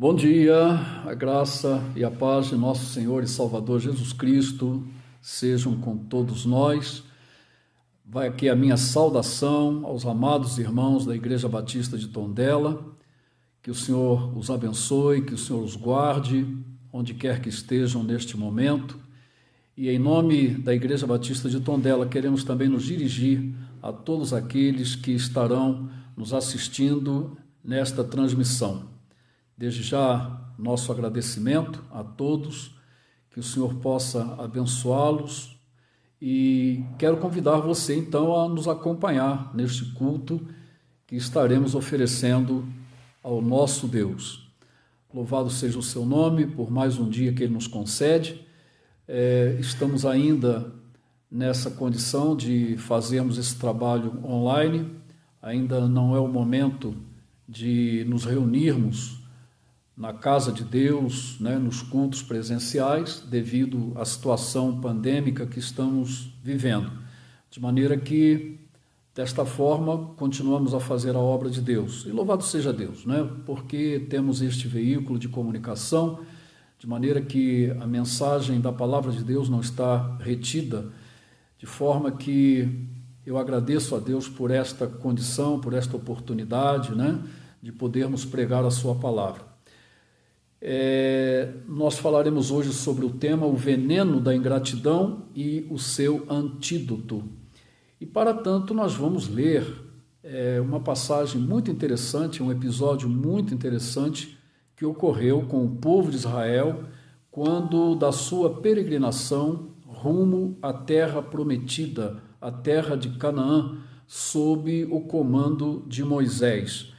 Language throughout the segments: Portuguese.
Bom dia, a graça e a paz de nosso Senhor e Salvador Jesus Cristo sejam com todos nós. Vai aqui a minha saudação aos amados irmãos da Igreja Batista de Tondela. Que o Senhor os abençoe, que o Senhor os guarde, onde quer que estejam neste momento. E em nome da Igreja Batista de Tondela, queremos também nos dirigir a todos aqueles que estarão nos assistindo nesta transmissão. Desde já, nosso agradecimento a todos, que o Senhor possa abençoá-los e quero convidar você então a nos acompanhar neste culto que estaremos oferecendo ao nosso Deus. Louvado seja o seu nome por mais um dia que Ele nos concede. Estamos ainda nessa condição de fazermos esse trabalho online, ainda não é o momento de nos reunirmos na casa de Deus, nos cultos presenciais, devido à situação pandêmica que estamos vivendo. De maneira que, desta forma, continuamos a fazer a obra de Deus. E louvado seja Deus, porque temos este veículo de comunicação, de maneira que a mensagem da palavra de Deus não está retida, de forma que eu agradeço a Deus por esta condição, por esta oportunidade, de podermos pregar a sua palavra. Nós falaremos hoje sobre o tema o veneno da ingratidão e o seu antídoto. E para tanto nós vamos ler uma passagem muito interessante, um episódio muito interessante que ocorreu com o povo de Israel quando da sua peregrinação rumo à terra prometida, a terra de Canaã, sob o comando de Moisés.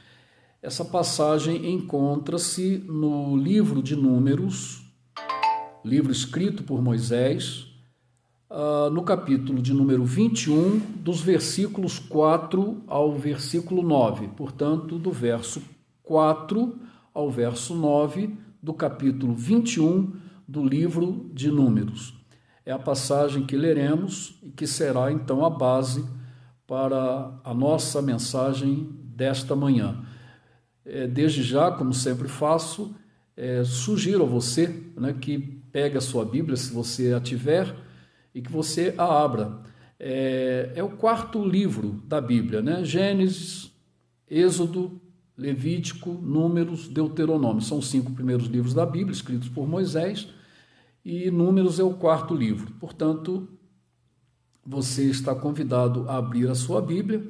Essa passagem encontra-se no livro de Números, livro escrito por Moisés, no capítulo de número 21, dos versículos 4 ao versículo 9. Portanto, do verso 4 ao verso 9 do capítulo 21 do livro de Números. É a passagem que leremos e que será então a base para a nossa mensagem desta manhã. Desde já, como sempre faço, sugiro a você que pegue a sua Bíblia, se você a tiver, e que você a abra. É o quarto livro da Bíblia, Gênesis, Êxodo, Levítico, Números, Deuteronômio. São os 5 primeiros livros da Bíblia, escritos por Moisés, e Números é o quarto livro. Portanto, você está convidado a abrir a sua Bíblia,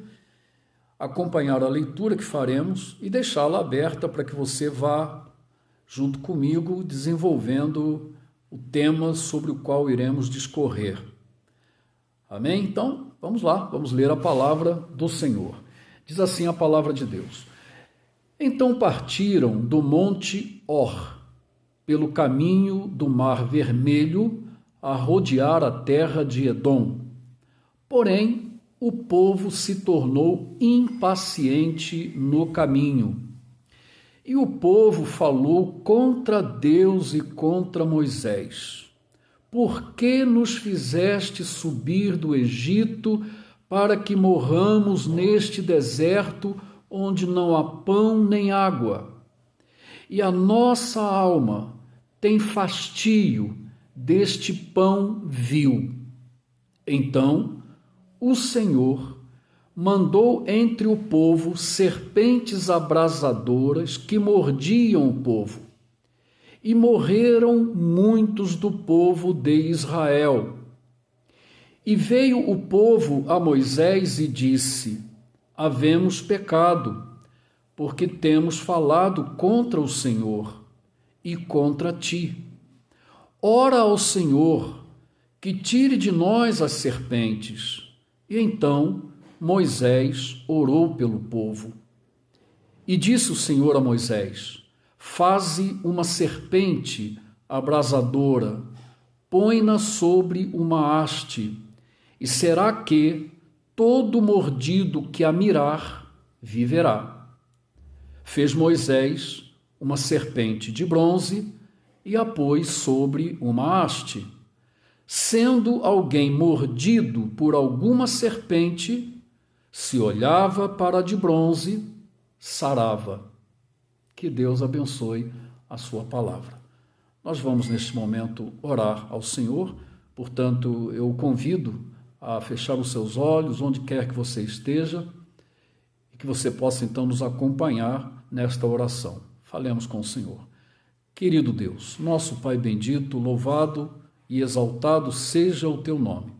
acompanhar a leitura que faremos e deixá-la aberta para que você vá, junto comigo, desenvolvendo o tema sobre o qual iremos discorrer. Amém? Então, vamos lá, vamos ler a palavra do Senhor. Diz assim a palavra de Deus. Então partiram do monte Or, pelo caminho do Mar Vermelho, a rodear a terra de Edom. Porém, o povo se tornou impaciente no caminho. E o povo falou contra Deus e contra Moisés. Por que nos fizeste subir do Egito para que morramos neste deserto onde não há pão nem água? E a nossa alma tem fastio deste pão vil. Então, o Senhor mandou entre o povo serpentes abrasadoras que mordiam o povo. E morreram muitos do povo de Israel. E veio o povo a Moisés e disse: havemos pecado, porque temos falado contra o Senhor e contra ti. Ora ao Senhor, que tire de nós as serpentes. E então Moisés orou pelo povo. E disse o Senhor a Moisés: faze uma serpente abrasadora, põe-na sobre uma haste, e será que todo mordido que a mirar viverá. Fez Moisés uma serpente de bronze e a pôs sobre uma haste. Sendo alguém mordido por alguma serpente, se olhava para a de bronze, sarava. Que Deus abençoe a sua palavra. Nós vamos, neste momento, orar ao Senhor, portanto, eu o convido a fechar os seus olhos, onde quer que você esteja, e que você possa, então, nos acompanhar nesta oração. Falemos com o Senhor. Querido Deus, nosso Pai bendito, louvado e exaltado seja o teu nome.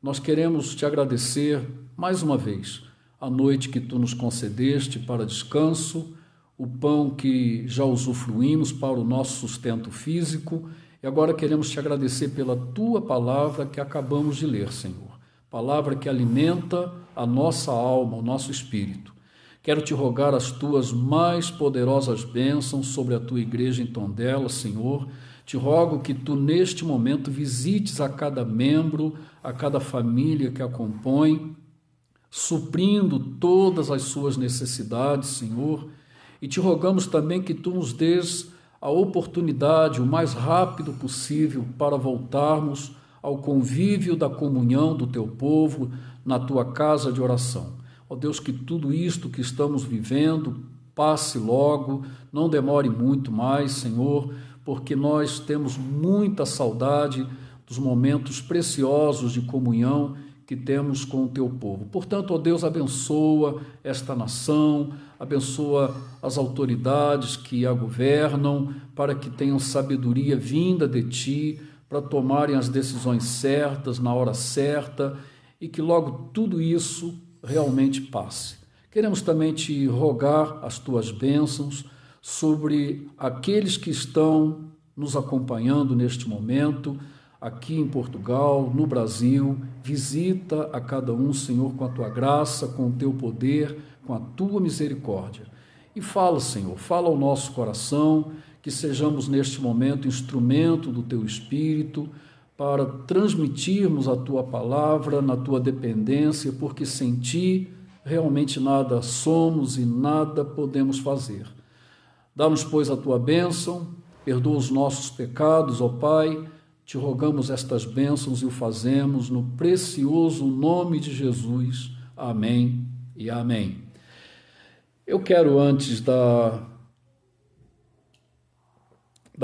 Nós queremos te agradecer mais uma vez a noite que tu nos concedeste para descanso, o pão que já usufruímos para o nosso sustento físico, e agora queremos te agradecer pela tua palavra que acabamos de ler, Senhor. Palavra que alimenta a nossa alma, o nosso espírito. Quero te rogar as tuas mais poderosas bênçãos sobre a tua igreja em Tondela, Senhor. Te rogo que tu, neste momento, visites a cada membro, a cada família que a compõe, suprindo todas as suas necessidades, Senhor. E te rogamos também que tu nos dês a oportunidade, o mais rápido possível, para voltarmos ao convívio da comunhão do teu povo na tua casa de oração. Ó Deus, que tudo isto que estamos vivendo passe logo, não demore muito mais, Senhor, porque nós temos muita saudade dos momentos preciosos de comunhão que temos com o teu povo. Portanto, ó Deus, abençoa esta nação, abençoa as autoridades que a governam, para que tenham sabedoria vinda de ti, para tomarem as decisões certas, na hora certa, e que logo tudo isso realmente passe. Queremos também te rogar as tuas bênçãos sobre aqueles que estão nos acompanhando neste momento, aqui em Portugal, no Brasil. Visita a cada um, Senhor, com a tua graça, com o teu poder, com a tua misericórdia. E fala, Senhor, fala ao nosso coração, que sejamos neste momento instrumento do teu Espírito, para transmitirmos a tua palavra na tua dependência, porque sem ti realmente nada somos e nada podemos fazer. Dá-nos, pois, a tua bênção, perdoa os nossos pecados, ó Pai, te rogamos estas bênçãos e o fazemos no precioso nome de Jesus. Amém e amém. Eu quero, antes da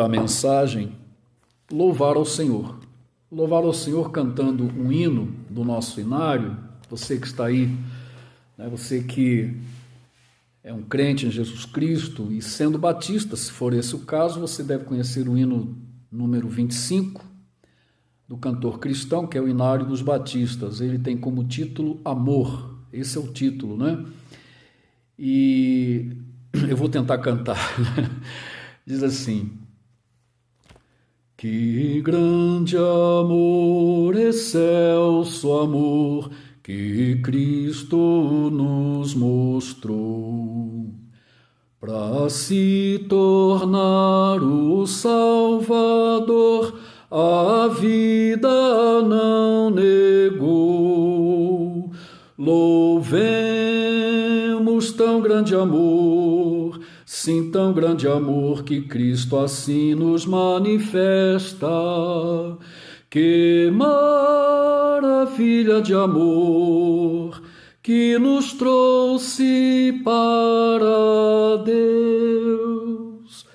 mensagem, louvar ao Senhor. Louvar ao Senhor cantando um hino do nosso inário. Você que está aí, né, você que é um crente em Jesus Cristo e sendo batista, se for esse o caso, você deve conhecer o hino número 25 do cantor cristão, que é o Inário dos Batistas. Ele tem como título Amor. Esse é o título, né? E eu vou tentar cantar. Diz assim: que grande amor, excelso amor, que Cristo nos mostrou, para se tornar o Salvador, a vida não negou. Louvemos tão grande amor, sim, tão grande amor, que Cristo assim nos manifesta. Que maravilha de amor que nos trouxe para Deus.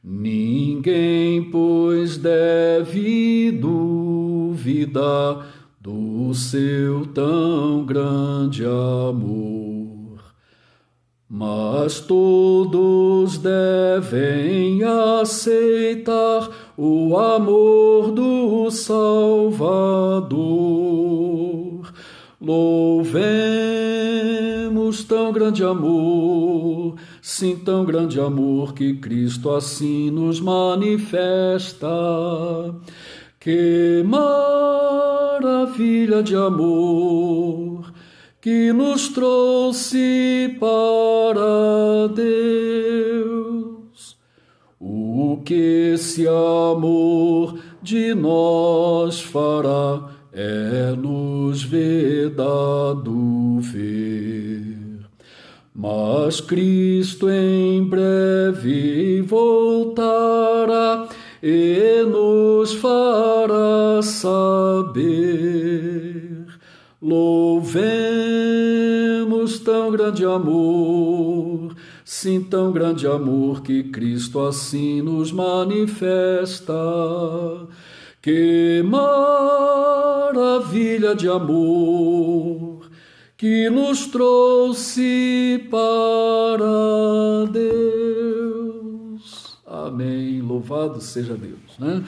Ninguém, pois, deve duvidar do seu tão grande amor, mas todos devem aceitar o amor do Salvador. Louvemos tão grande amor, sim, tão grande amor, que Cristo assim nos manifesta. Que maravilha de amor que nos trouxe para Deus. O que esse amor de nós fará é nos vedado ver. Mas Cristo em breve voltará e nos fará saber. Louvemos tão grande amor, sim, tão grande amor que Cristo assim nos manifesta. Que maravilha de amor que nos trouxe para Deus. Amém. Louvado seja Deus, né?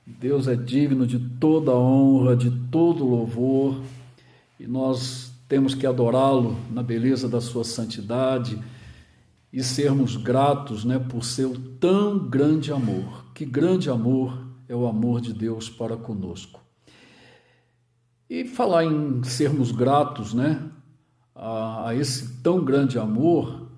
Deus é digno de toda honra, de todo louvor, e nós temos que adorá-lo na beleza da sua santidade e sermos gratos, né, por seu tão grande amor. Que grande amor é o amor de Deus para conosco. E falar em sermos gratos, né, a esse tão grande amor,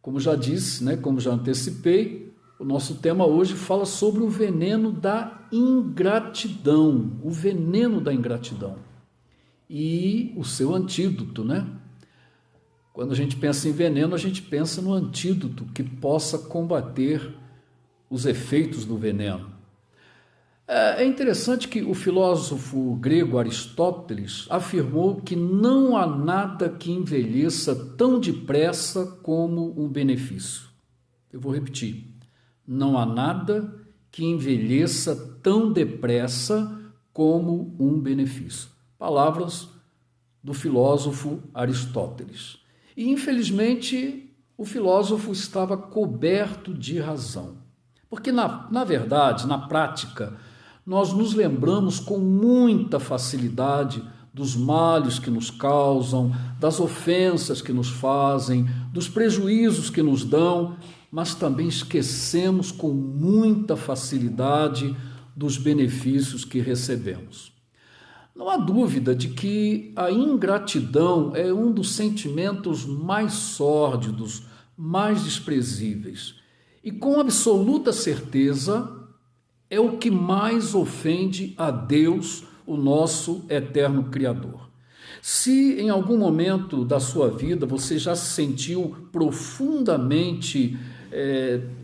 como já disse, né, como já antecipei, o nosso tema hoje fala sobre o veneno da ingratidão, o veneno da ingratidão e o seu antídoto, né? Quando a gente pensa em veneno, a gente pensa no antídoto que possa combater os efeitos do veneno. É interessante que o filósofo grego Aristóteles afirmou que não há nada que envelheça tão depressa como um benefício. Eu vou repetir. Não há nada que envelheça tão depressa como um benefício. Palavras do filósofo Aristóteles. E, infelizmente, o filósofo estava coberto de razão. Porque, na verdade, na prática, nós nos lembramos com muita facilidade dos males que nos causam, das ofensas que nos fazem, dos prejuízos que nos dão, mas também esquecemos com muita facilidade dos benefícios que recebemos. Não há dúvida de que a ingratidão é um dos sentimentos mais sórdidos, mais desprezíveis, e com absoluta certeza é o que mais ofende a Deus, o nosso eterno Criador. Se em algum momento da sua vida você já se sentiu profundamente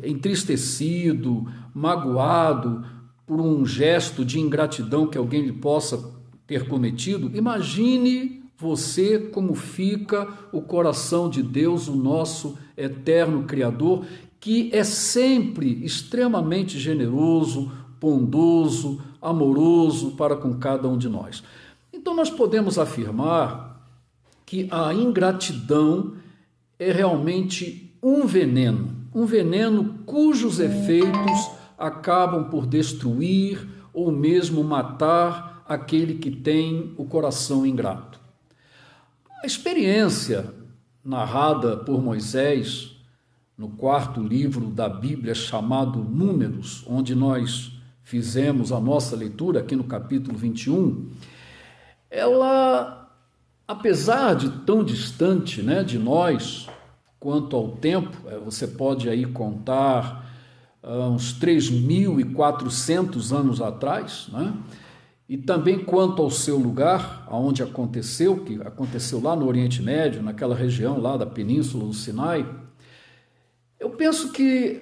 entristecido, magoado por um gesto de ingratidão que alguém lhe possa ter cometido, imagine você como fica o coração de Deus, o nosso eterno Criador, que é sempre extremamente generoso, bondoso, amoroso para com cada um de nós. Então nós podemos afirmar que a ingratidão é realmente um veneno cujos efeitos acabam por destruir ou mesmo matar aquele que tem o coração ingrato. A experiência narrada por Moisés no 4º livro da Bíblia, chamado Números, onde nós fizemos a nossa leitura aqui no capítulo 21, ela, apesar de tão distante, né, de nós, quanto ao tempo, você pode aí contar uns 3.400 anos atrás, né? E também quanto ao seu lugar, aonde aconteceu, que aconteceu lá no Oriente Médio, naquela região lá da Península do Sinai, eu penso que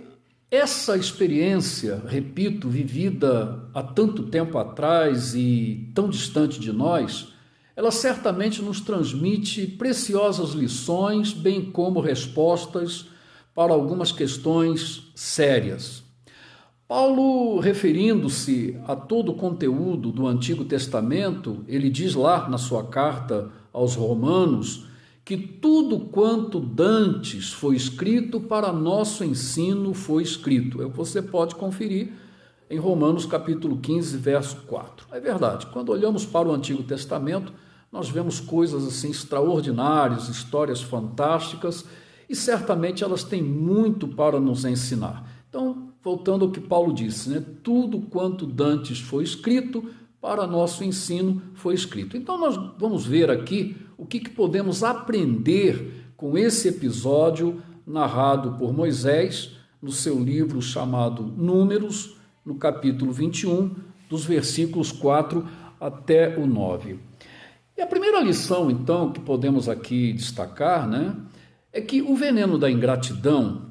essa experiência, repito, vivida há tanto tempo atrás e tão distante de nós, ela certamente nos transmite preciosas lições, bem como respostas para algumas questões sérias. Paulo, referindo-se a todo o conteúdo do Antigo Testamento, ele diz lá na sua carta aos Romanos que tudo quanto dantes foi escrito para nosso ensino foi escrito. Você pode conferir em Romanos capítulo 15, verso 4. É verdade, quando olhamos para o Antigo Testamento, nós vemos coisas assim extraordinárias, histórias fantásticas, e certamente elas têm muito para nos ensinar. Então, voltando ao que Paulo disse, né? Tudo quanto dantes foi escrito, para nosso ensino foi escrito. Então, nós vamos ver aqui o que podemos aprender com esse episódio narrado por Moisés no seu livro chamado Números, no capítulo 21, dos versículos 4 até o 9. E a primeira lição, então, que podemos aqui destacar, né, é que o veneno da ingratidão,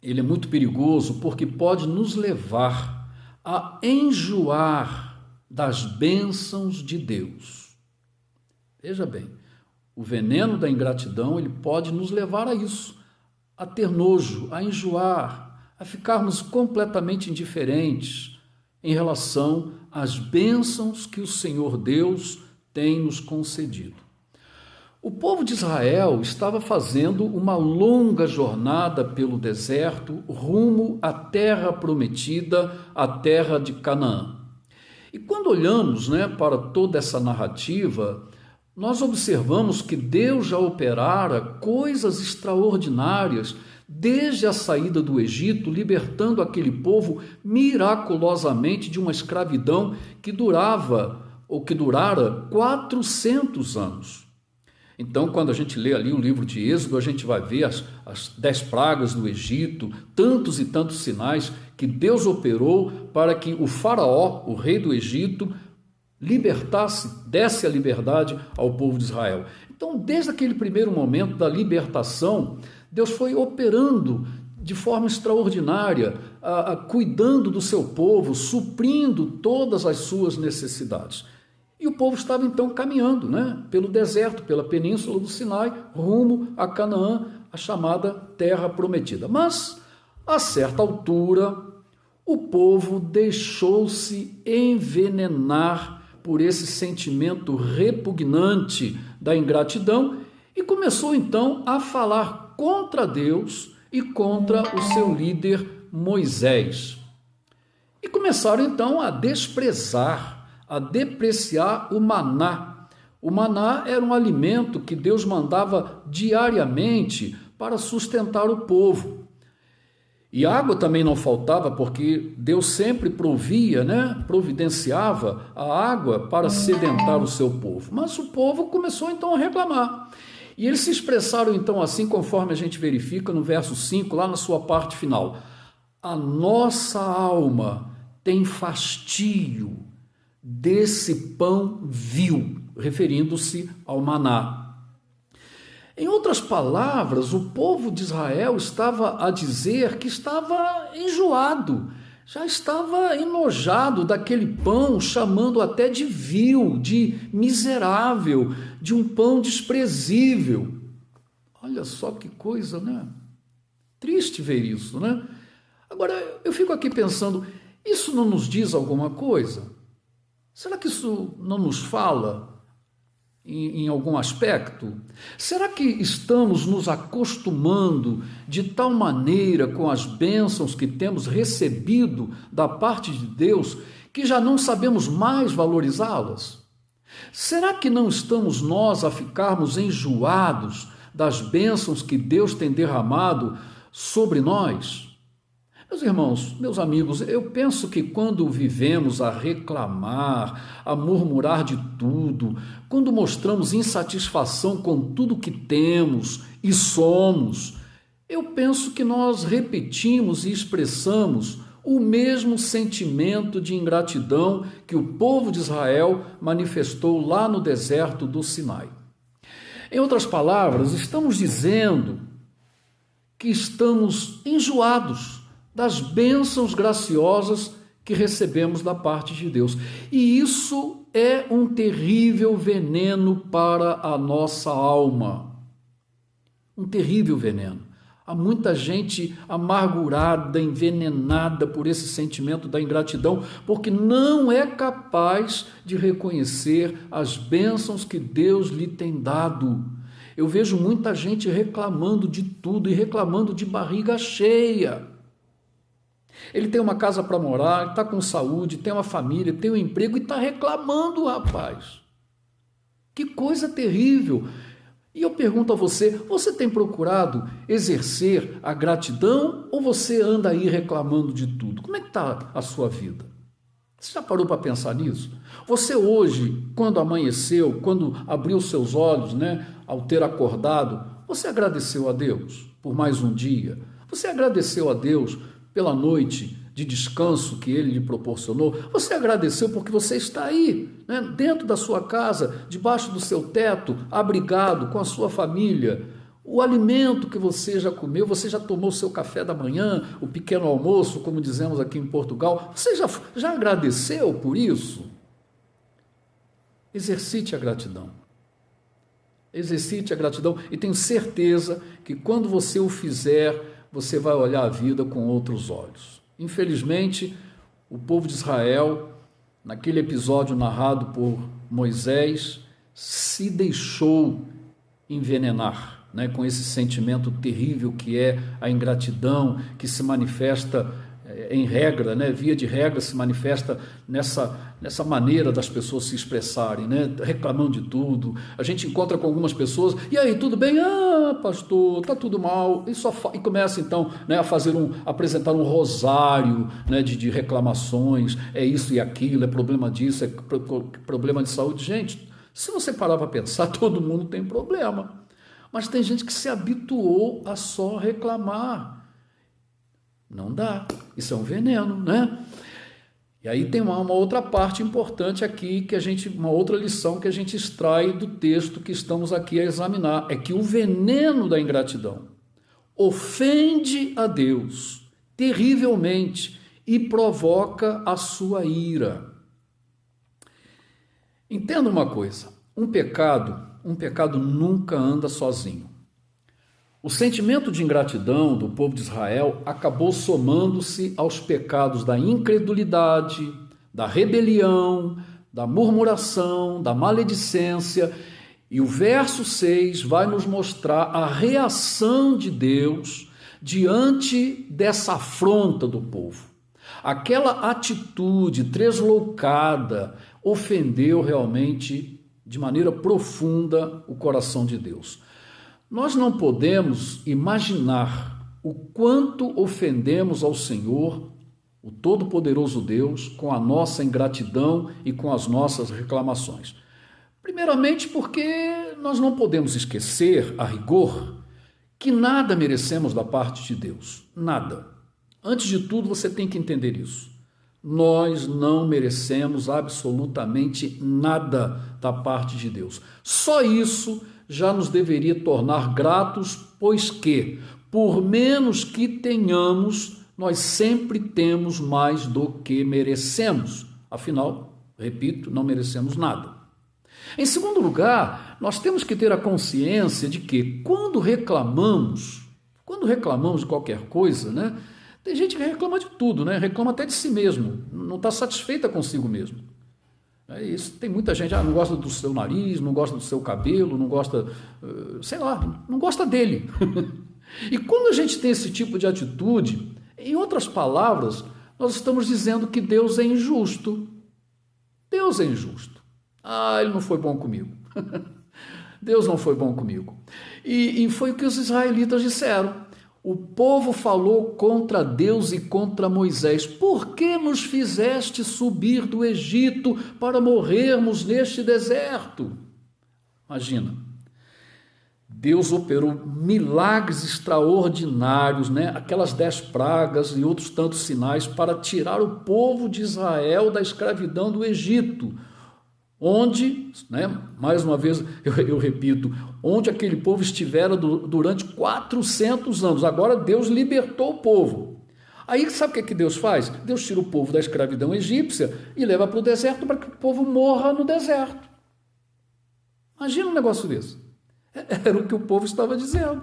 ele é muito perigoso porque pode nos levar a enjoar das bênçãos de Deus. Veja bem, o veneno da ingratidão, ele pode nos levar a isso, a ter nojo, a enjoar, a ficarmos completamente indiferentes em relação às bênçãos que o Senhor Deus tem nos concedido. O povo de Israel estava fazendo uma longa jornada pelo deserto rumo à terra prometida, a terra de Canaã. E quando olhamos, para toda essa narrativa, nós observamos que Deus já operara coisas extraordinárias desde a saída do Egito, libertando aquele povo miraculosamente de uma escravidão que durara 400 anos. Então, quando a gente lê ali o livro de Êxodo, a gente vai ver as 10 pragas do Egito, tantos e tantos sinais que Deus operou para que o faraó, o rei do Egito, desse a liberdade ao povo de Israel. Então, desde aquele primeiro momento da libertação, Deus foi operando de forma extraordinária, cuidando do seu povo, suprindo todas as suas necessidades. E o povo estava então caminhando, pelo deserto, pela península do Sinai, rumo a Canaã, a chamada Terra Prometida. Mas, a certa altura, o povo deixou-se envenenar por esse sentimento repugnante da ingratidão e começou então a falar contra Deus e contra o seu líder Moisés. E começaram então a desprezar, a depreciar o maná. O maná era um alimento que Deus mandava diariamente para sustentar o povo. E água também não faltava, porque Deus sempre providenciava a água para sedentar o seu povo. Mas o povo começou então a reclamar. E eles se expressaram então assim, conforme a gente verifica no verso 5, lá na sua parte final. A nossa alma tem fastio desse pão vil, referindo-se ao maná. Em outras palavras, o povo de Israel estava a dizer que estava enjoado, já estava enojado daquele pão, chamando até de vil, de miserável, de um pão desprezível. Olha só que coisa, Triste ver isso, Agora, eu fico aqui pensando, isso não nos diz alguma coisa? Será que isso não nos fala em algum aspecto? Será que estamos nos acostumando de tal maneira com as bênçãos que temos recebido da parte de Deus que já não sabemos mais valorizá-las? Será que não estamos nós a ficarmos enjoados das bênçãos que Deus tem derramado sobre nós? Meus irmãos, meus amigos, eu penso que quando vivemos a reclamar, a murmurar de tudo, quando mostramos insatisfação com tudo que temos e somos, eu penso que nós repetimos e expressamos o mesmo sentimento de ingratidão que o povo de Israel manifestou lá no deserto do Sinai. Em outras palavras, estamos dizendo que estamos enjoados das bênçãos graciosas que recebemos da parte de Deus. E isso é um terrível veneno para a nossa alma. Um terrível veneno. Há muita gente amargurada, envenenada por esse sentimento da ingratidão, porque não é capaz de reconhecer as bênçãos que Deus lhe tem dado. Eu vejo muita gente reclamando de tudo e reclamando de barriga cheia. Ele tem uma casa para morar, está com saúde, tem uma família, tem um emprego e está reclamando, rapaz. Que coisa terrível. E eu pergunto a você, você tem procurado exercer a gratidão ou você anda aí reclamando de tudo? Como é que está a sua vida? Você já parou para pensar nisso? Você hoje, quando amanheceu, quando abriu seus olhos, ao ter acordado, você agradeceu a Deus por mais um dia? Você agradeceu a Deus pela noite de descanso que Ele lhe proporcionou? Você agradeceu porque você está aí, dentro da sua casa, debaixo do seu teto, abrigado com a sua família. O alimento que você já comeu, você já tomou o seu café da manhã, o pequeno almoço, como dizemos aqui em Portugal. Você já agradeceu por isso? Exercite a gratidão. Exercite a gratidão e tenho certeza que quando você o fizer, você vai olhar a vida com outros olhos. Infelizmente, o povo de Israel, naquele episódio narrado por Moisés, se deixou envenenar, né, com esse sentimento terrível que é a ingratidão, que se manifesta em regra, né, via de regra, se manifesta nessa maneira das pessoas se expressarem, né, reclamando de tudo. A gente encontra com algumas pessoas, e aí, tudo bem? Ah, pastor, tá tudo mal. E começa então, né, a apresentar um rosário, né, de reclamações, é isso e aquilo, é problema disso, é problema de saúde. Gente, se você parar para pensar, todo mundo tem problema, mas tem gente que se habituou a só reclamar. Não dá, isso é um veneno, né? E aí tem uma outra parte importante aqui, uma outra lição que a gente extrai do texto que estamos aqui a examinar, é que o veneno da ingratidão ofende a Deus terrivelmente e provoca a sua ira. Entenda uma coisa, um pecado nunca anda sozinho. O sentimento de ingratidão do povo de Israel acabou somando-se aos pecados da incredulidade, da rebelião, da murmuração, da maledicência. E o verso 6 vai nos mostrar a reação de Deus diante dessa afronta do povo. Aquela atitude tresloucada ofendeu realmente de maneira profunda o coração de Deus. Nós não podemos imaginar o quanto ofendemos ao Senhor, o Todo-Poderoso Deus, com a nossa ingratidão e com as nossas reclamações. Primeiramente porque nós não podemos esquecer, a rigor, que nada merecemos da parte de Deus. Nada. Antes de tudo, você tem que entender isso. Nós não merecemos absolutamente nada da parte de Deus. Só isso já nos deveria tornar gratos, pois que, por menos que tenhamos, nós sempre temos mais do que merecemos. Afinal, repito, não merecemos nada. Em segundo lugar, nós temos que ter a consciência de que quando reclamamos de qualquer coisa, né? Tem gente que reclama de tudo, né? Reclama até de si mesmo, não está satisfeita consigo mesmo. É isso. Tem muita gente, não gosta do seu nariz, não gosta do seu cabelo, não gosta, sei lá, não gosta dele. E quando a gente tem esse tipo de atitude, em outras palavras, nós estamos dizendo que Deus é injusto. Deus é injusto. Ele não foi bom comigo. Deus não foi bom comigo. E foi o que os israelitas disseram. O povo falou contra Deus e contra Moisés. Por que nos fizeste subir do Egito para morrermos neste deserto? Imagina. Deus operou milagres extraordinários, né? Aquelas 10 pragas e outros tantos sinais para tirar o povo de Israel da escravidão do Egito. Onde, né, mais uma vez eu repito, onde aquele povo estivera durante 400 anos. Agora Deus libertou o povo. Aí sabe o que Deus faz? Deus tira o povo da escravidão egípcia e leva para o deserto para que o povo morra no deserto. Imagina um negócio desse. Era o que o povo estava dizendo.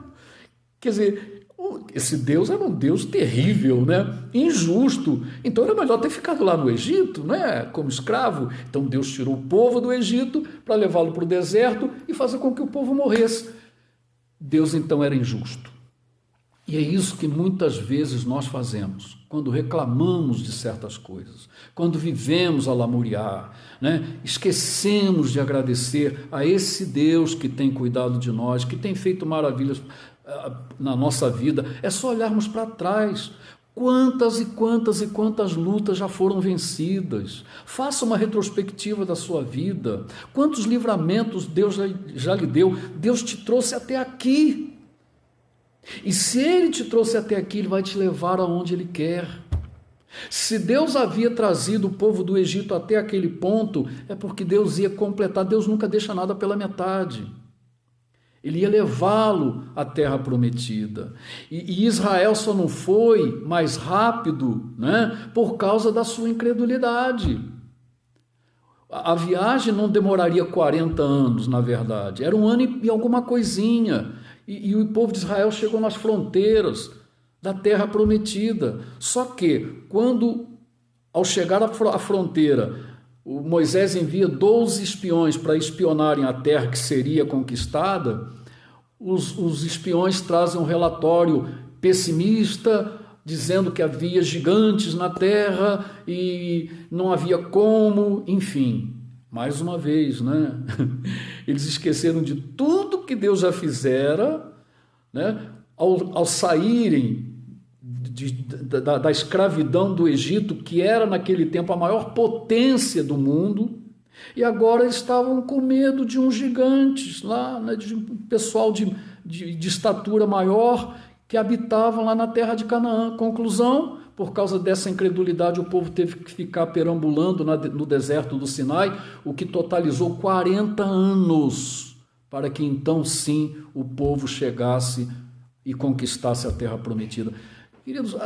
Quer dizer, esse Deus era um Deus terrível, né? Injusto. Então era melhor ter ficado lá no Egito, né? Como escravo. Então Deus tirou o povo do Egito para levá-lo para o deserto e fazer com que o povo morresse. Deus então era injusto. E é isso que muitas vezes nós fazemos, quando reclamamos de certas coisas, quando vivemos a lamuriar, né? Esquecemos de agradecer a esse Deus que tem cuidado de nós, que tem feito maravilhas na nossa vida. É só olharmos para trás. Quantas e quantas e quantas lutas já foram vencidas? Faça uma retrospectiva da sua vida. Quantos livramentos Deus já lhe deu? Deus te trouxe até aqui. E se Ele te trouxe até aqui, Ele vai te levar aonde Ele quer. Se Deus havia trazido o povo do Egito até aquele ponto, é porque Deus ia completar. Deus nunca deixa nada pela metade. Ele ia levá-lo à terra prometida. E Israel só não foi mais rápido, né, por causa da sua incredulidade. A viagem não demoraria 40 anos, na verdade. Era 1 ano e alguma coisinha. E o povo de Israel chegou nas fronteiras da terra prometida. Só que, ao chegar à fronteira, o Moisés envia 12 espiões para espionarem a terra que seria conquistada, os espiões trazem um relatório pessimista, dizendo que havia gigantes na terra e não havia como, enfim. Mais uma vez, né? Eles esqueceram de tudo que Deus já fizera, né? Ao saírem da escravidão do Egito, que era naquele tempo a maior potência do mundo, e agora estavam com medo de uns gigantes lá, né? De um pessoal de estatura maior que habitavam lá na terra de Canaã. Conclusão: por causa dessa incredulidade, o povo teve que ficar perambulando no deserto do Sinai, o que totalizou 40 anos, para que então sim o povo chegasse e conquistasse a terra prometida. Queridos,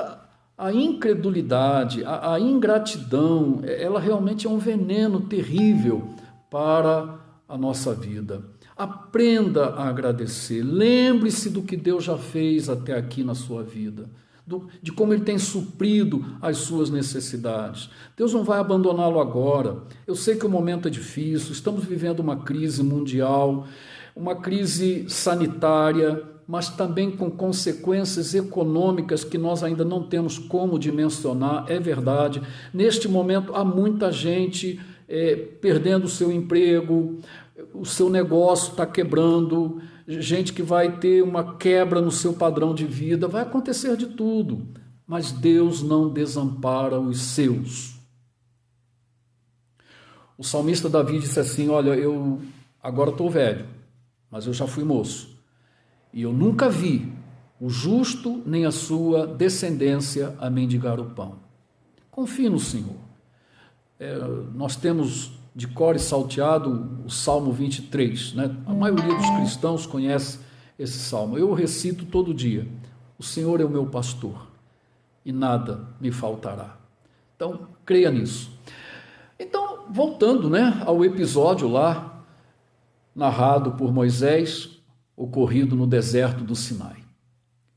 a incredulidade, a ingratidão, ela realmente é um veneno terrível para a nossa vida. Aprenda a agradecer, lembre-se do que Deus já fez até aqui na sua vida, de como Ele tem suprido as suas necessidades. Deus não vai abandoná-lo agora. Eu sei que o momento é difícil, estamos vivendo uma crise mundial, uma crise sanitária, mas também com consequências econômicas que nós ainda não temos como dimensionar, é verdade. Neste momento há muita gente perdendo o seu emprego, o seu negócio está quebrando, gente que vai ter uma quebra no seu padrão de vida, vai acontecer de tudo, mas Deus não desampara os seus. O salmista Davi disse assim: olha, eu agora estou velho, mas eu já fui moço, e eu nunca vi o justo nem a sua descendência a mendigar o pão. Confie no Senhor. Nós temos de cor e salteado o Salmo 23, né? A maioria dos cristãos conhece esse salmo. Eu o recito todo dia. O Senhor é o meu pastor e nada me faltará. Então, creia nisso. Então, voltando, né, ao episódio lá, narrado por Moisés, ocorrido no deserto do Sinai.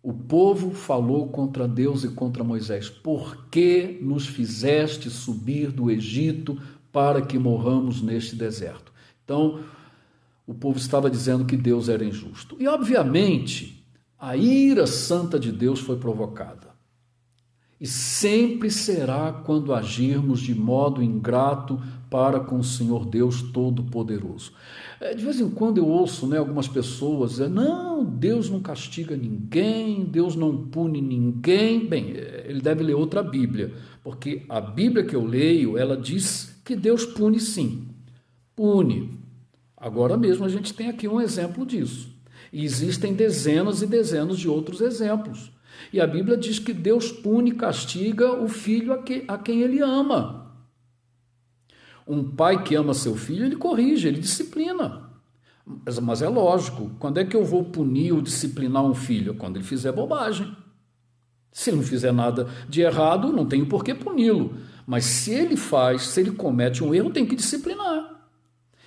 O povo falou contra Deus e contra Moisés: por que nos fizeste subir do Egito para que morramos neste deserto? Então, o povo estava dizendo que Deus era injusto. E, obviamente, a ira santa de Deus foi provocada. E sempre será quando agirmos de modo ingrato para com o Senhor Deus Todo-Poderoso. De vez em quando eu ouço, né, algumas pessoas dizer: não, Deus não castiga ninguém, Deus não pune ninguém. Bem, ele deve ler outra Bíblia, porque a Bíblia que eu leio, ela diz que Deus pune sim, pune. Agora mesmo a gente tem aqui um exemplo disso. E existem dezenas e dezenas de outros exemplos. E a Bíblia diz que Deus pune e castiga o filho a quem ele ama. Um pai que ama seu filho, ele corrige, ele disciplina. Mas é lógico, quando é que eu vou punir ou disciplinar um filho? Quando ele fizer bobagem. Se ele não fizer nada de errado, não tenho por que puni-lo. Mas se ele comete um erro, tem que disciplinar.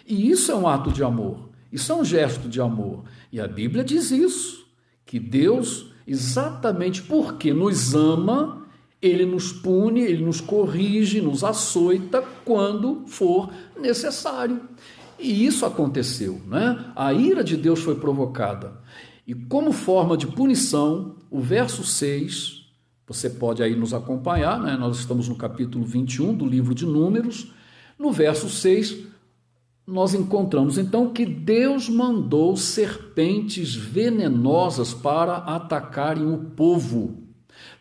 E isso é um ato de amor, isso é um gesto de amor. E a Bíblia diz isso, que Deus, exatamente porque nos ama, Ele nos pune, Ele nos corrige, nos açoita quando for necessário. E isso aconteceu, né? A ira de Deus foi provocada. E como forma de punição, o verso 6, você pode aí nos acompanhar, né? Nós estamos no capítulo 21 do livro de Números. No verso 6, nós encontramos então que Deus mandou serpentes venenosas para atacarem o povo,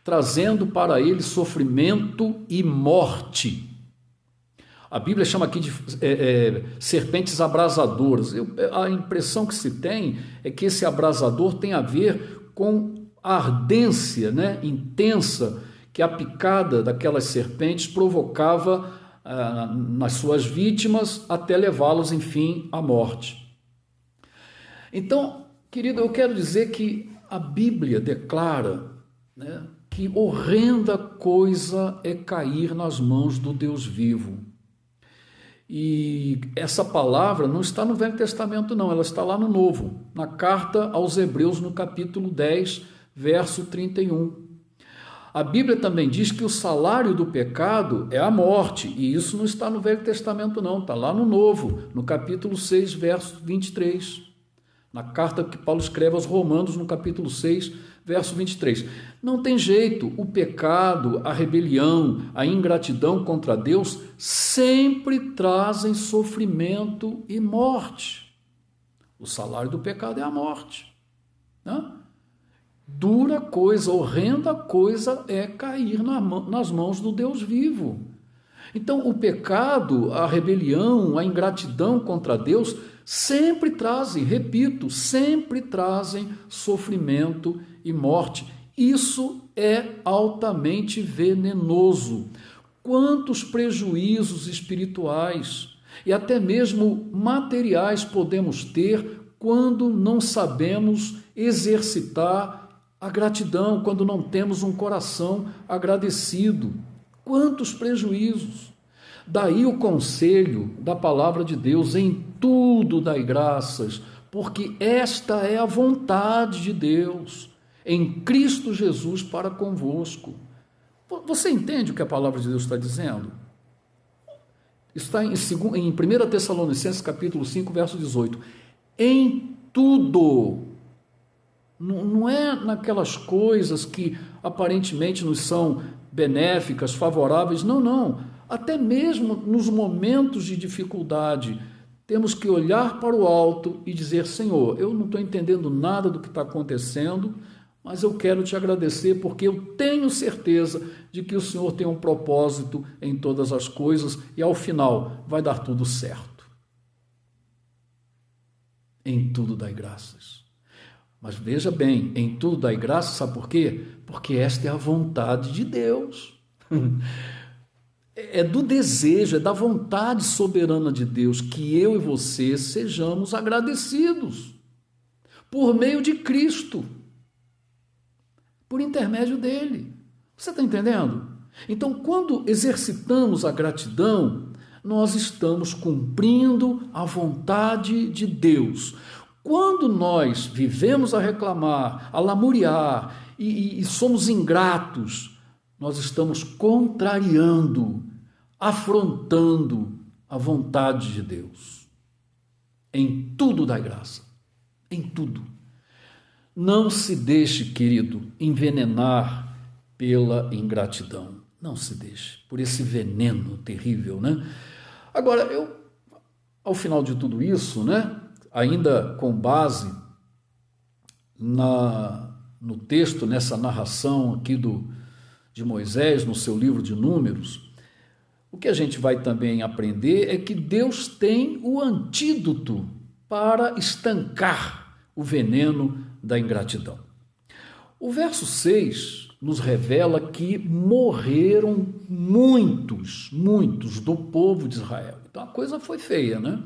trazendo para eles sofrimento e morte. A Bíblia chama aqui de serpentes abrasadoras. A impressão que se tem é que esse abrasador tem a ver com a ardência, né, intensa que a picada daquelas serpentes provocava nas suas vítimas, até levá-los, enfim, à morte. Então, querido, eu quero dizer que a Bíblia declara, né, que horrenda coisa é cair nas mãos do Deus vivo. E essa palavra não está no Velho Testamento, não, ela está lá no Novo, na carta aos Hebreus, no capítulo 10, verso 31. A Bíblia também diz que o salário do pecado é a morte, e isso não está no Velho Testamento, não, está lá no Novo, no capítulo 6, verso 23. Na carta que Paulo escreve aos Romanos, no capítulo 6, verso 23. Não tem jeito, o pecado, a rebelião, a ingratidão contra Deus sempre trazem sofrimento e morte. O salário do pecado é a morte, né? Dura coisa, horrenda coisa é cair nas mãos do Deus vivo. Então, o pecado, a rebelião, a ingratidão contra Deus sempre trazem, repito, sempre trazem sofrimento e morte. Isso é altamente venenoso. Quantos prejuízos espirituais e até mesmo materiais podemos ter quando não sabemos exercitar a gratidão, quando não temos um coração agradecido? Quantos prejuízos! Daí o conselho da palavra de Deus: em tudo dai graças, porque esta é a vontade de Deus em Cristo Jesus para convosco. Você entende o que a palavra de Deus está dizendo? Está em 1 Tessalonicenses capítulo 5, verso 18. Em tudo. Não é naquelas coisas que aparentemente nos são benéficas, favoráveis, não. Até mesmo nos momentos de dificuldade, temos que olhar para o alto e dizer: Senhor, eu não estou entendendo nada do que está acontecendo, mas eu quero te agradecer porque eu tenho certeza de que o Senhor tem um propósito em todas as coisas e ao final vai dar tudo certo. Em tudo dai graças. Mas veja bem, em tudo dai graças, sabe por quê? Porque esta é a vontade de Deus. É do desejo, é da vontade soberana de Deus que eu e você sejamos agradecidos por meio de Cristo, por intermédio dele. Você está entendendo? Então, quando exercitamos a gratidão, nós estamos cumprindo a vontade de Deus. Quando nós vivemos a reclamar, a lamuriar e somos ingratos, nós estamos contrariando, afrontando a vontade de Deus. Em tudo dai graça, em tudo. Não se deixe, querido, envenenar pela ingratidão. Não se deixe, por esse veneno terrível, né? Agora, ao final de tudo isso, né, ainda com base no texto, nessa narração aqui de Moisés, no seu livro de Números, o que a gente vai também aprender é que Deus tem o antídoto para estancar o veneno da ingratidão. O verso 6 nos revela que morreram muitos do povo de Israel. Então a coisa foi feia, né?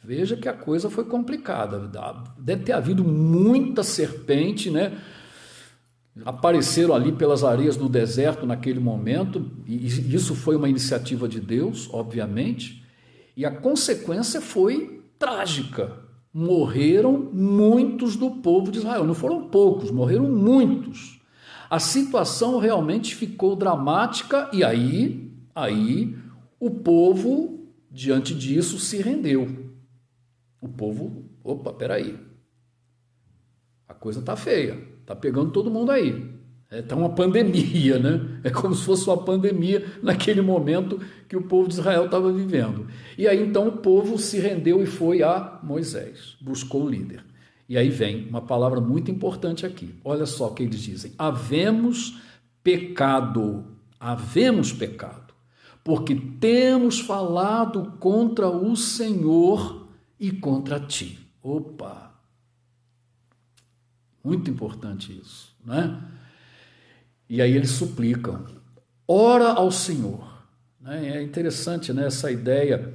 Veja que a coisa foi complicada. Deve ter havido muita serpente, né? Apareceram ali pelas areias do deserto naquele momento, e isso foi uma iniciativa de Deus, obviamente, e a consequência foi trágica. Morreram muitos do povo de Israel. Não foram poucos, morreram muitos. A situação realmente ficou dramática e aí o povo, diante disso, se rendeu. O povo, peraí, a coisa está feia, está pegando todo mundo aí. Está uma pandemia, né? É como se fosse uma pandemia naquele momento que o povo de Israel estava vivendo. E aí então o povo se rendeu e foi a Moisés, buscou o líder. E aí vem uma palavra muito importante aqui. Olha só o que eles dizem: havemos pecado, porque temos falado contra o Senhor e contra ti. Muito importante isso, né? E aí eles suplicam: ora ao Senhor. É interessante, né, essa ideia,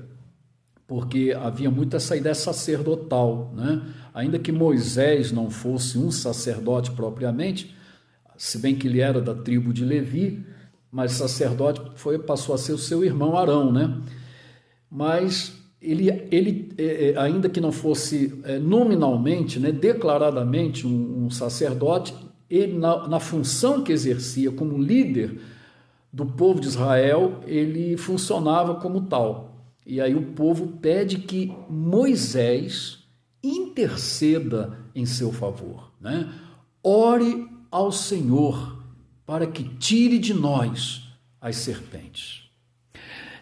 porque havia muito essa ideia sacerdotal, né? Ainda que Moisés não fosse um sacerdote propriamente, se bem que ele era da tribo de Levi, mas sacerdote passou a ser o seu irmão Arão, né? mas ele ainda que não fosse nominalmente, né, declaradamente um sacerdote, ele, na função que exercia como líder do povo de Israel, ele funcionava como tal. E aí o povo pede que Moisés interceda em seu favor, né? Ore ao Senhor para que tire de nós as serpentes.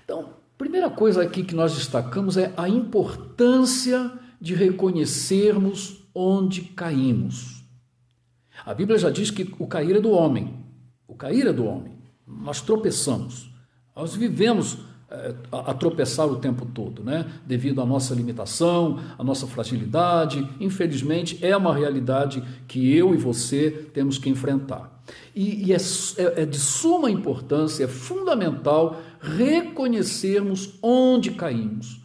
Então, primeira coisa aqui que nós destacamos é a importância de reconhecermos onde caímos. A Bíblia já diz que o cair é do homem. O cair é do homem. Nós tropeçamos. Nós vivemos a tropeçar o tempo todo, né? Devido à nossa limitação, à nossa fragilidade. Infelizmente, é uma realidade que eu e você temos que enfrentar. E é de suma importância, é fundamental reconhecermos onde caímos.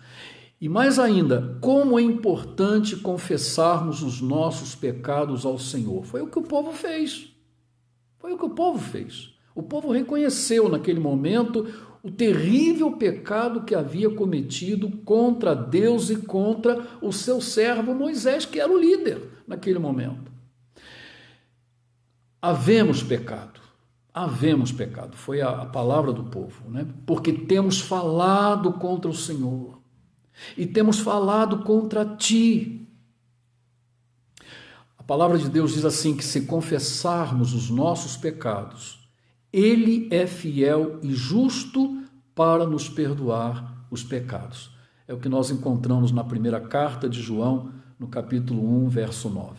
E mais ainda, como é importante confessarmos os nossos pecados ao Senhor. Foi o que o povo fez. Foi o que o povo fez. O povo reconheceu naquele momento o terrível pecado que havia cometido contra Deus e contra o seu servo Moisés, que era o líder naquele momento. Havemos pecado, foi a palavra do povo, né? Porque temos falado contra o Senhor e temos falado contra ti. A palavra de Deus diz assim, que se confessarmos os nossos pecados, Ele é fiel e justo para nos perdoar os pecados. É o que nós encontramos na primeira carta de João, no capítulo 1, verso 9.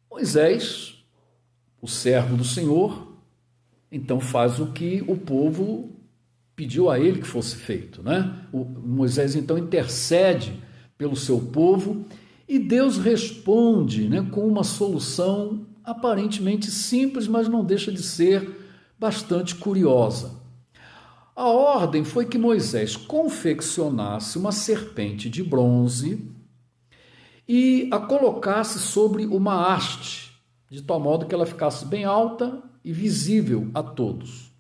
Moisés, o servo do Senhor, então faz o que o povo pediu a ele que fosse feito, né? Moisés então intercede pelo seu povo e Deus responde, né, com uma solução aparentemente simples, mas não deixa de ser bastante curiosa. A ordem foi que Moisés confeccionasse uma serpente de bronze e a colocasse sobre uma haste, de tal modo que ela ficasse bem alta e visível a todos.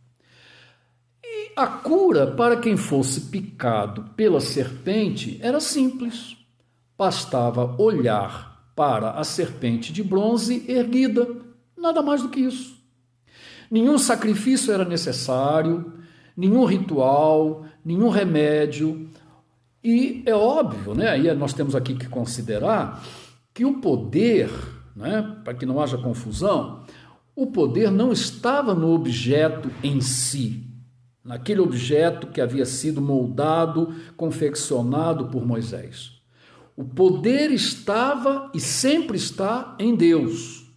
E a cura para quem fosse picado pela serpente era simples. Bastava olhar para a serpente de bronze erguida, nada mais do que isso. Nenhum sacrifício era necessário, nenhum ritual, nenhum remédio. E é óbvio, né? Aí nós temos aqui que considerar que o poder, né, para que não haja confusão, o poder não estava no objeto em si, naquele objeto que havia sido moldado, confeccionado por Moisés. O poder estava e sempre está em Deus.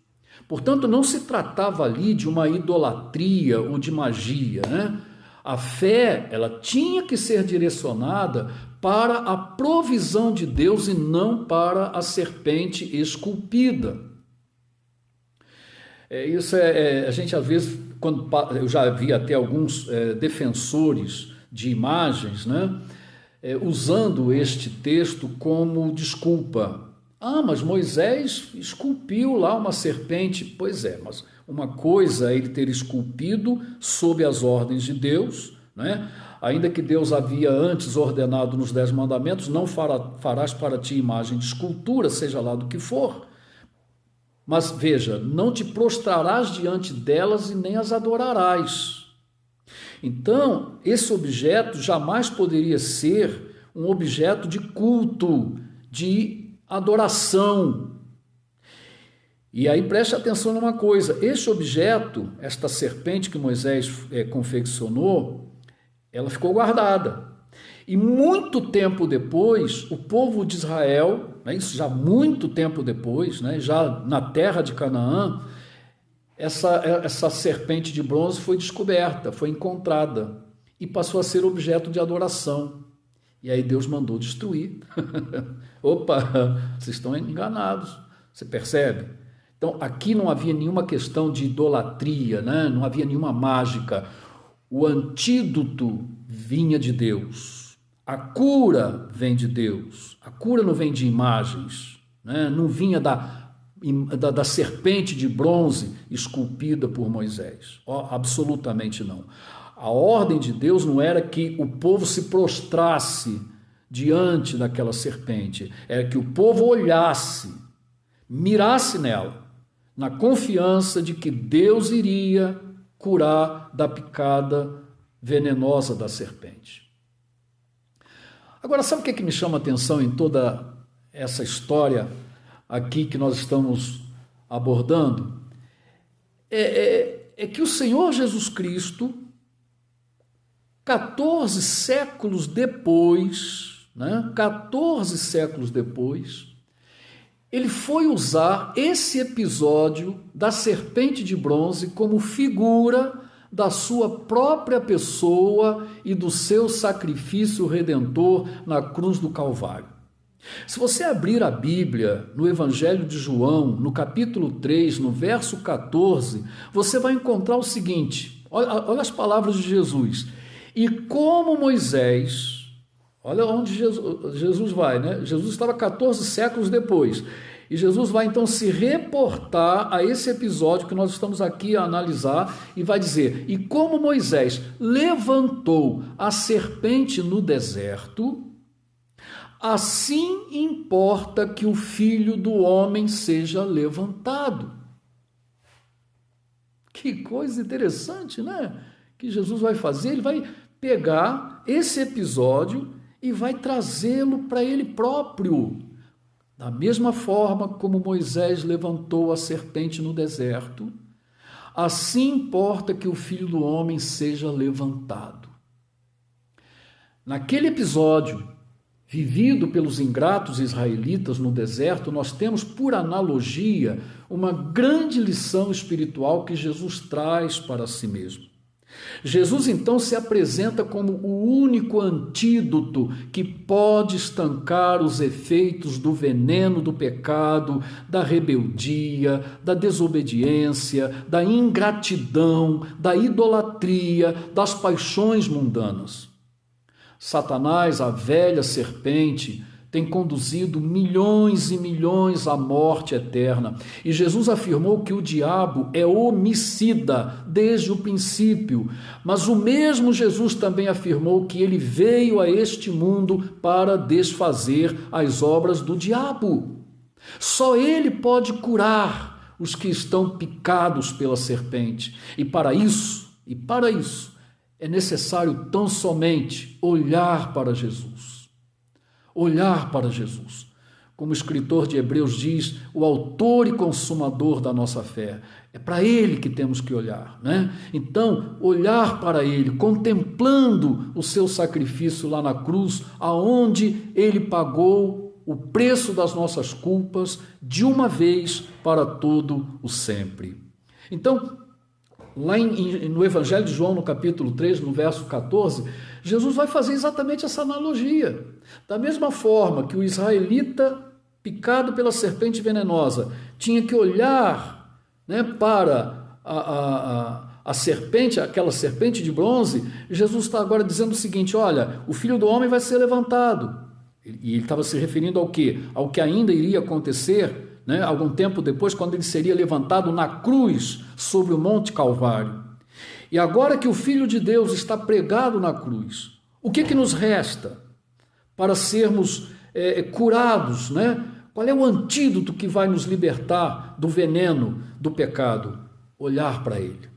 Portanto, não se tratava ali de uma idolatria ou de magia, né? A fé, ela tinha que ser direcionada para a provisão de Deus e não para a serpente esculpida. A gente às vezes, eu já vi até alguns defensores de imagens, né, usando este texto como desculpa. Mas Moisés esculpiu lá uma serpente. Pois é, mas uma coisa é ele ter esculpido sob as ordens de Deus, né? Ainda que Deus havia antes ordenado nos 10 mandamentos, não farás para ti imagem de escultura, seja lá do que for. Mas veja, não te prostrarás diante delas e nem as adorarás. Então, esse objeto jamais poderia ser um objeto de culto, de adoração. E aí preste atenção numa coisa, este objeto, esta serpente que Moisés confeccionou, ela ficou guardada. E muito tempo depois, o povo de Israel, né, isso já muito tempo depois, né, já na terra de Canaã, essa serpente de bronze foi descoberta, foi encontrada e passou a ser objeto de adoração. E aí Deus mandou destruir. Opa, vocês estão enganados, você percebe? Então, aqui não havia nenhuma questão de idolatria, né? Não havia nenhuma mágica. O antídoto vinha de Deus. A cura vem de Deus. A cura não vem de imagens, né? Não vinha da serpente de bronze esculpida por Moisés. Absolutamente não. A ordem de Deus não era que o povo se prostrasse diante daquela serpente, era que o povo olhasse, mirasse nela, na confiança de que Deus iria curar da picada venenosa da serpente. Agora, sabe o que me chama a atenção em toda essa história aqui que nós estamos abordando? É que o Senhor Jesus Cristo, 14 séculos depois, 14 séculos depois, ele foi usar esse episódio da serpente de bronze como figura da sua própria pessoa e do seu sacrifício redentor na cruz do Calvário. Se você abrir a Bíblia no Evangelho de João, no capítulo 3, no verso 14, você vai encontrar o seguinte, olha as palavras de Jesus. E como Moisés, olha onde Jesus vai, Jesus estava 14 séculos depois. E Jesus vai então se reportar a esse episódio que nós estamos aqui a analisar e vai dizer: e como Moisés levantou a serpente no deserto, assim importa que o Filho do Homem seja levantado. Que coisa interessante, que Jesus vai fazer, ele vai pegar esse episódio e vai trazê-lo para ele próprio. Da mesma forma como Moisés levantou a serpente no deserto, assim importa que o Filho do Homem seja levantado. Naquele episódio, vivido pelos ingratos israelitas no deserto, nós temos, por analogia, uma grande lição espiritual que Jesus traz para si mesmo. Jesus então se apresenta como o único antídoto que pode estancar os efeitos do veneno do pecado, da rebeldia, da desobediência, da ingratidão, da idolatria, das paixões mundanas. Satanás, a velha serpente, tem conduzido milhões e milhões à morte eterna. E Jesus afirmou que o diabo é homicida desde o princípio. Mas o mesmo Jesus também afirmou que ele veio a este mundo para desfazer as obras do diabo. Só ele pode curar os que estão picados pela serpente. E para isso, é necessário tão somente olhar para Jesus. Olhar para Jesus. Como o escritor de Hebreus diz, o autor e consumador da nossa fé. É para ele que temos que olhar, Então, olhar para ele, contemplando o seu sacrifício lá na cruz, aonde ele pagou o preço das nossas culpas de uma vez para todo o sempre. Então, lá no Evangelho de João, no capítulo 3, no verso 14, Jesus vai fazer exatamente essa analogia. Da mesma forma que o israelita picado pela serpente venenosa tinha que olhar para a serpente, aquela serpente de bronze, Jesus está agora dizendo o seguinte: olha, o Filho do Homem vai ser levantado. E ele estava se referindo ao quê? Ao que ainda iria acontecer, algum tempo depois, quando ele seria levantado na cruz sobre o Monte Calvário. E agora que o Filho de Deus está pregado na cruz, o que nos resta para sermos curados? Qual é o antídoto que vai nos libertar do veneno do pecado? Olhar para ele,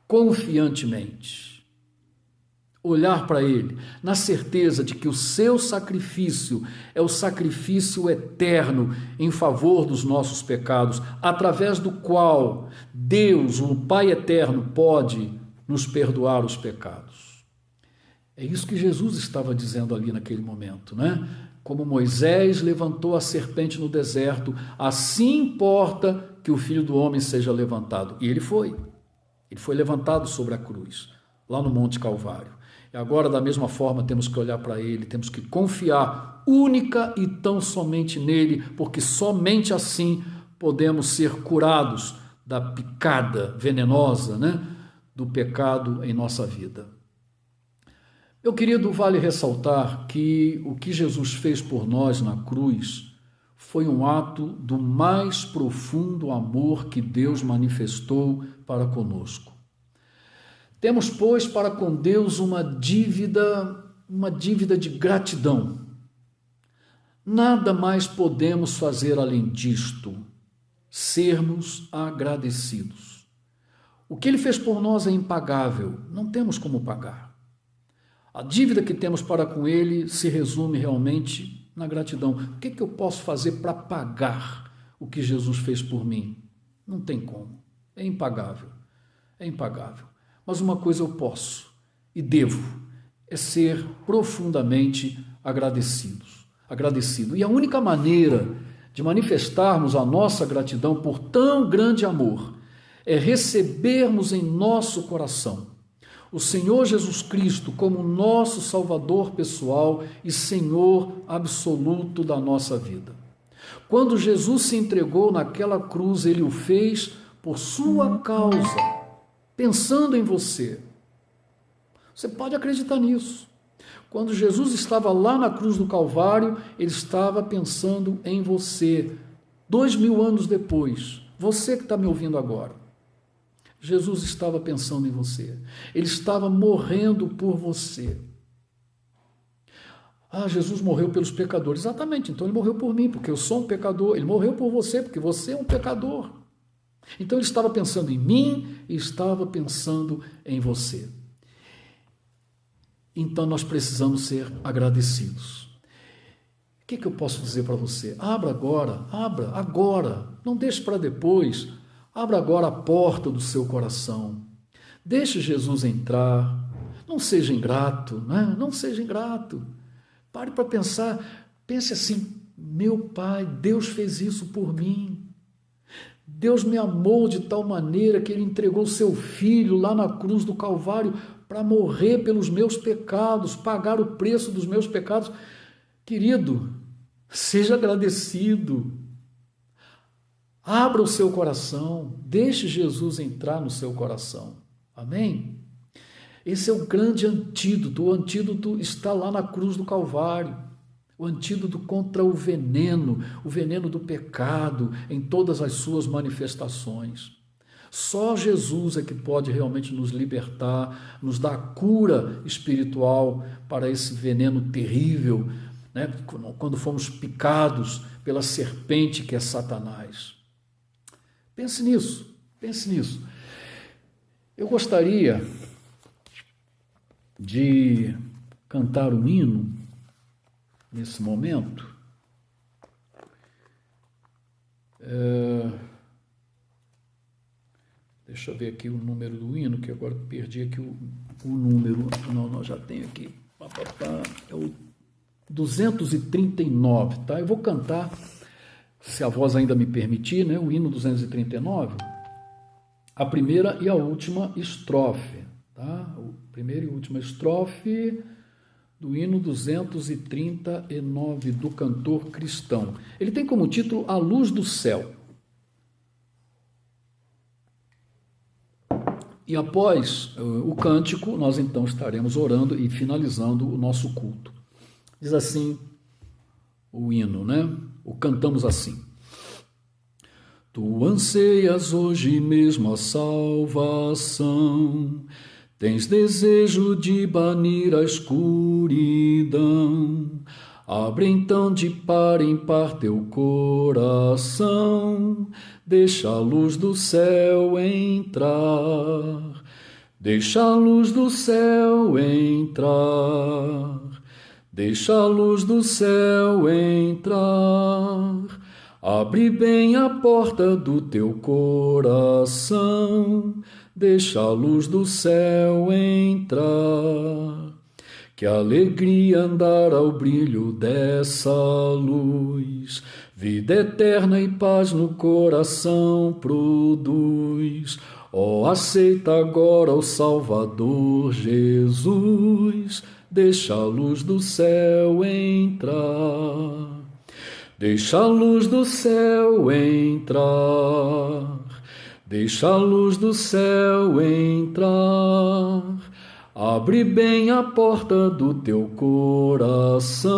confiantemente. Olhar para ele, na certeza de que o seu sacrifício é o sacrifício eterno em favor dos nossos pecados, através do qual Deus, o Pai eterno, pode nos perdoar os pecados. É isso que Jesus estava dizendo ali naquele momento, Como Moisés levantou a serpente no deserto, assim importa que o Filho do Homem seja levantado. E ele foi. Ele foi levantado sobre a cruz, lá no Monte Calvário. E agora, da mesma forma, temos que olhar para ele, temos que confiar única e tão somente nele, porque somente assim podemos ser curados da picada venenosa, do pecado em nossa vida. Meu querido, vale ressaltar que o que Jesus fez por nós na cruz foi um ato do mais profundo amor que Deus manifestou para conosco. Temos, pois, para com Deus uma dívida de gratidão. Nada mais podemos fazer além disto, sermos agradecidos. O que Ele fez por nós é impagável, não temos como pagar. A dívida que temos para com Ele se resume realmente na gratidão. O que eu posso fazer para pagar o que Jesus fez por mim? Não tem como, é impagável, Mas uma coisa eu posso e devo, é ser profundamente agradecido. E a única maneira de manifestarmos a nossa gratidão por tão grande amor é recebermos em nosso coração o Senhor Jesus Cristo como nosso Salvador pessoal e Senhor absoluto da nossa vida. Quando Jesus se entregou naquela cruz, Ele o fez por sua causa, pensando em você. Você pode acreditar nisso. Quando Jesus estava lá na cruz do Calvário, Ele estava pensando em você. 2000 anos depois, você que está me ouvindo agora, Jesus estava pensando em você. Ele estava morrendo por você. Jesus morreu pelos pecadores. Exatamente, então Ele morreu por mim, porque eu sou um pecador. Ele morreu por você, porque você é um pecador. Então Ele estava pensando em mim e estava pensando em você. Então nós precisamos ser agradecidos. O que eu posso dizer para você? Abra agora, não deixe para depois. Abra agora a porta do seu coração. Deixe Jesus entrar. Não seja ingrato, né? Não seja ingrato. Pare para pensar. Pense assim, meu Pai, Deus fez isso por mim. Deus me amou de tal maneira que Ele entregou seu Filho lá na cruz do Calvário para morrer pelos meus pecados, pagar o preço dos meus pecados. Querido, seja agradecido. Abra o seu coração, deixe Jesus entrar no seu coração. Amém? Esse é o grande antídoto. O antídoto está lá na cruz do Calvário. O antídoto contra o veneno do pecado em todas as suas manifestações. Só Jesus é que pode realmente nos libertar, nos dar cura espiritual para esse veneno terrível, né? Quando fomos picados pela serpente que é Satanás. Pense nisso. Eu gostaria de cantar um hino nesse momento. Deixa eu ver aqui o número do hino, que agora perdi aqui o número. Não, nós já tenho aqui. É o 239, tá? Eu vou cantar, se a voz ainda me permitir, né? O hino 239, a primeira e a última estrofe, tá? A primeira e última estrofe do hino 239 do cantor cristão. Ele tem como título A Luz do Céu. E após o cântico, nós então estaremos orando e finalizando o nosso culto. Diz assim o hino, né? O cantamos assim. Tu anseias hoje mesmo a salvação, tens desejo de banir a escuridão. Abre então de par em par teu coração, deixa a luz do céu entrar, deixa a luz do céu entrar, deixa a luz do céu entrar. Abre bem a porta do teu coração, deixa a luz do céu entrar. Que alegria andar ao brilho dessa luz, vida eterna e paz no coração produz. Aceita agora o Salvador Jesus, deixa a luz do céu entrar. Deixa a luz do céu entrar, deixa a luz do céu entrar. Abre bem a porta do teu coração,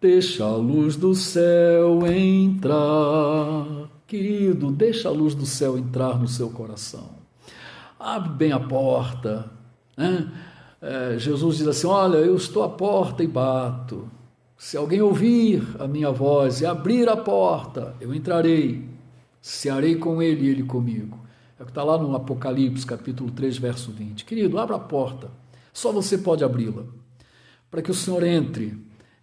deixa a luz do céu entrar. Querido, deixa a luz do céu entrar no seu coração. abre bem a porta, né? Jesus diz assim, olha, eu estou à porta e bato. Se alguém ouvir a minha voz e abrir a porta, eu entrarei, cearei com ele e ele comigo. É o que está lá no Apocalipse, capítulo 3, verso 20. Querido, abra a porta, só você pode abri-la, para que o Senhor entre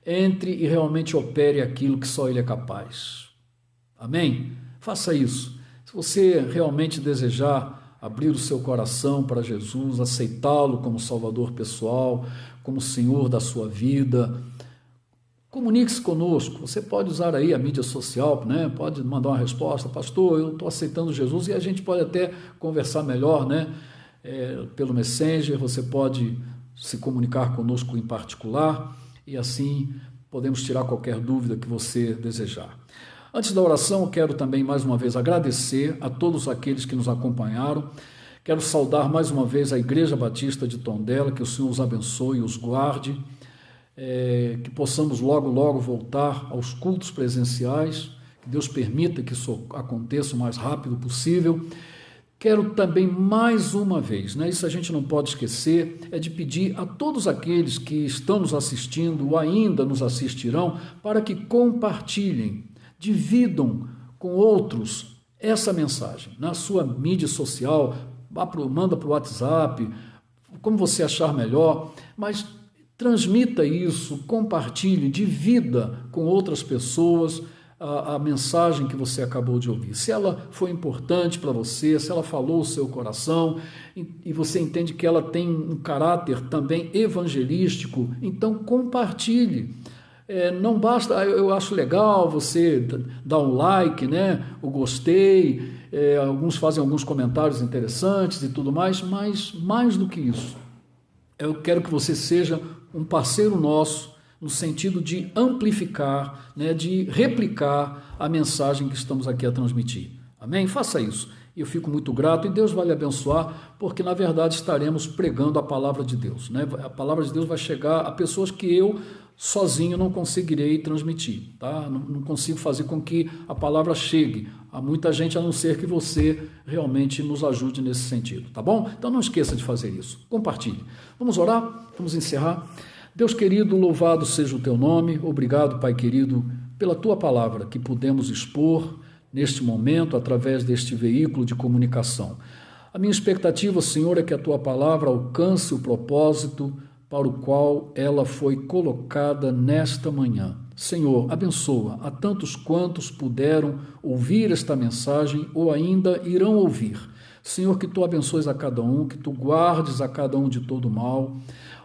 e realmente opere aquilo que só Ele é capaz. Amém? Faça isso. Se você realmente desejar abrir o seu coração para Jesus, aceitá-lo como Salvador pessoal, como Senhor da sua vida, comunique-se conosco. Você pode usar aí a mídia social, né? Pode mandar uma resposta, pastor, eu estou aceitando Jesus, e a gente pode até conversar melhor, né? Pelo Messenger, você pode se comunicar conosco em particular e assim podemos tirar qualquer dúvida que você desejar. Antes da oração, eu quero também mais uma vez agradecer a todos aqueles que nos acompanharam. Quero saudar mais uma vez a Igreja Batista de Tondela, que o Senhor os abençoe e os guarde, que possamos logo voltar aos cultos presenciais, que Deus permita que isso aconteça o mais rápido possível. Quero também mais uma vez, né, isso a gente não pode esquecer, é de pedir a todos aqueles que estão nos assistindo ou ainda nos assistirão, para que compartilhem, dividam com outros essa mensagem na sua mídia social, manda para o WhatsApp, como você achar melhor, mas transmita isso, compartilhe, divida com outras pessoas a mensagem que você acabou de ouvir. Se ela foi importante para você, se ela falou o seu coração e você entende que ela tem um caráter também evangelístico, então compartilhe. Não basta, eu acho legal você dar um like, né? O gostei, alguns fazem alguns comentários interessantes e tudo mais, mas mais do que isso, eu quero que você seja um parceiro nosso no sentido de amplificar, né, de replicar a mensagem que estamos aqui a transmitir. Amém? Faça isso. Eu fico muito grato e Deus vai lhe abençoar, porque na verdade estaremos pregando a palavra de Deus, né? A palavra de Deus vai chegar a pessoas que eu sozinho não conseguirei transmitir, tá? Não consigo fazer com que a palavra chegue a muita gente, a não ser que você realmente nos ajude nesse sentido, tá bom? Então não esqueça de fazer isso, compartilhe. Vamos orar? Vamos encerrar? Deus querido, louvado seja o teu nome, obrigado, Pai querido, pela tua palavra que pudemos expor neste momento através deste veículo de comunicação. A minha expectativa, Senhor, é que a tua palavra alcance o propósito para o qual ela foi colocada nesta manhã. Senhor, abençoa a tantos quantos puderam ouvir esta mensagem ou ainda irão ouvir. Senhor, que tu abençoes a cada um, que tu guardes a cada um de todo mal.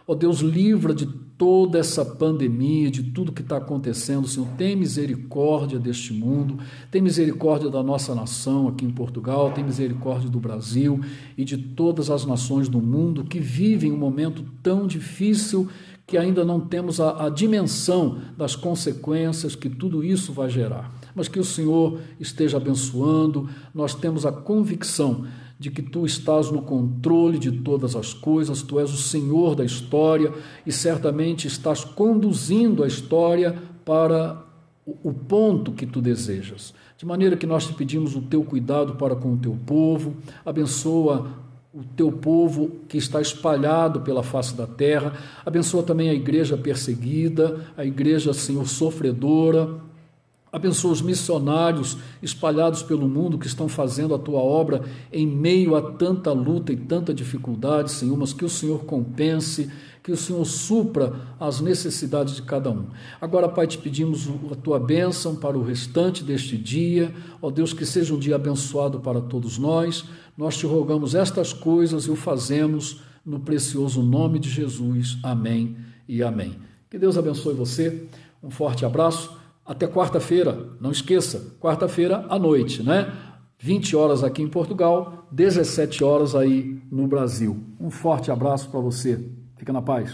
Ó Deus, livra de toda essa pandemia, de tudo que está acontecendo, Senhor, tem misericórdia deste mundo, tem misericórdia da nossa nação aqui em Portugal, tem misericórdia do Brasil e de todas as nações do mundo que vivem um momento tão difícil que ainda não temos a dimensão das consequências que tudo isso vai gerar. Mas que o Senhor esteja abençoando, nós temos a convicção de que tu estás no controle de todas as coisas, tu és o Senhor da história e certamente estás conduzindo a história para o ponto que tu desejas. De maneira que nós te pedimos o teu cuidado para com o teu povo, abençoa o teu povo que está espalhado pela face da terra, abençoa também a igreja perseguida, a igreja, Senhor, sofredora. Abençoa os missionários espalhados pelo mundo que estão fazendo a tua obra em meio a tanta luta e tanta dificuldade, Senhor, mas que o Senhor compense, que o Senhor supra as necessidades de cada um. Agora, Pai, te pedimos a tua bênção para o restante deste dia. Ó Deus, que seja um dia abençoado para todos nós. Nós te rogamos estas coisas e o fazemos no precioso nome de Jesus. Amém e amém. Que Deus abençoe você. Um forte abraço. Até quarta-feira, não esqueça, quarta-feira à noite, né? 20 horas aqui em Portugal, 17 horas aí no Brasil. Um forte abraço para você. Fica na paz.